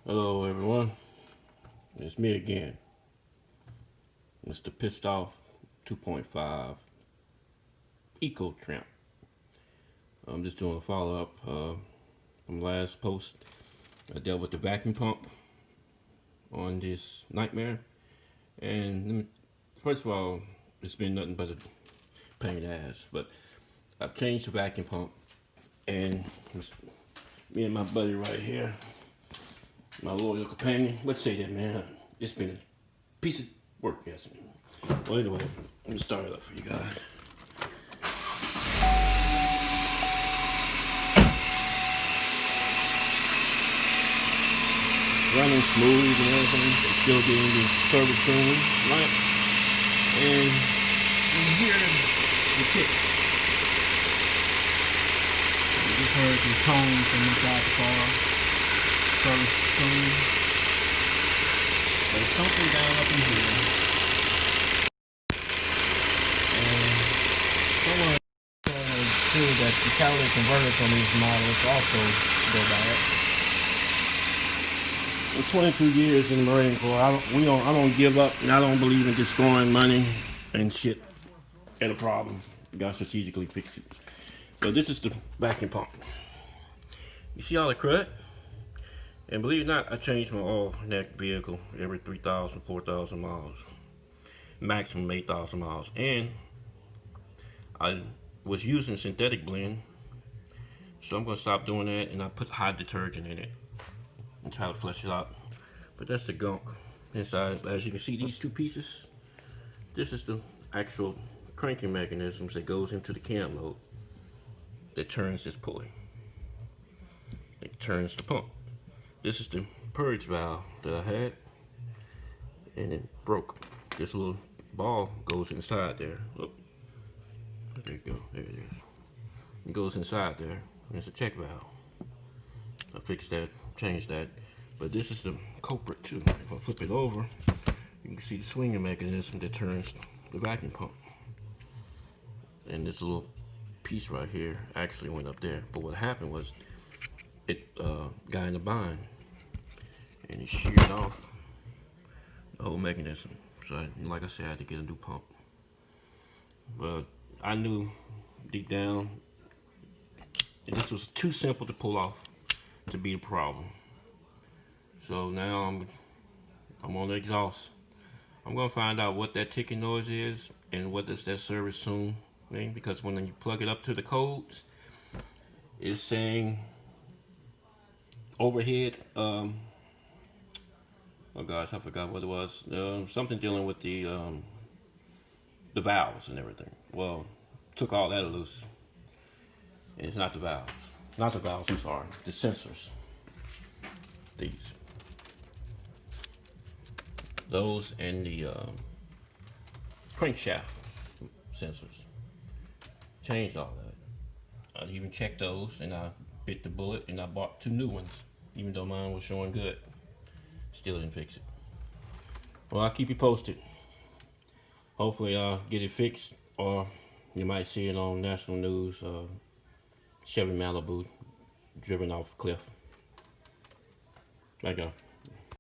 Hello everyone, it's me again, Mr. Pissed Off 2.5 Eco Tech. I'm just doing a follow-up from last post. I dealt with the vacuum pump on this nightmare, and first of all, it's been nothing but a pain in the ass, but I've changed the vacuum pump, and me and my buddy right here, my loyal companion, let's say that, man, it's been a piece of work, yes. Well, anyway, let me start it up for you guys. Running smooth and everything, but still getting the service tune, right? And you hear the kick. You just heard some tones from inside the car. Service tune. There's something down up in here. And someone said that the catalytic converters on these models also go bad. In 22 years in the Marine Corps, I don't give up, and I don't believe in just throwing money and shit at a problem. You gotta strategically fix it. So this is the vacuum pump. You see all the crud? And believe it or not, I change my oil in that vehicle every 3,000, 4,000 miles. Maximum 8,000 miles. And I was using synthetic blend, so I'm gonna stop doing that, and I put high detergent in it and try to flush it out. But that's the gunk inside. As you can see, these two pieces, this is the actual cranking mechanisms that goes into the cam load that turns this pulley. It turns the pump. This is the purge valve that I had, and it broke. This little ball goes inside there. Look, there you go. There it is. It goes inside there, and it's a check valve. I fixed that, changed that, but this is the culprit too. If I flip it over, you can see the swinging mechanism that turns the vacuum pump. And this little piece right here actually went up there. But what happened was it got in a bind, and it sheared off the whole mechanism. So like I said, I had to get a new pump. But I knew deep down this was too simple to pull off to be a problem. So now I'm on the exhaust. I'm gonna find out what that ticking noise is and what does that service soon mean, because when you plug it up to the codes, it's saying overhead, oh gosh, I forgot what it was. Something dealing with the valves and everything. Well, took all that loose. And it's not the valves. Not the valves, I'm sorry. The sensors. These. Those and the crankshaft sensors. Changed all that. I even checked those, and I bit the bullet, and I bought 2 new ones, even though mine was showing good. Still didn't fix it. Well, I'll keep you posted. Hopefully I'll get it fixed, or you might see it on national news. Chevy Malibu driven off a cliff. There you go.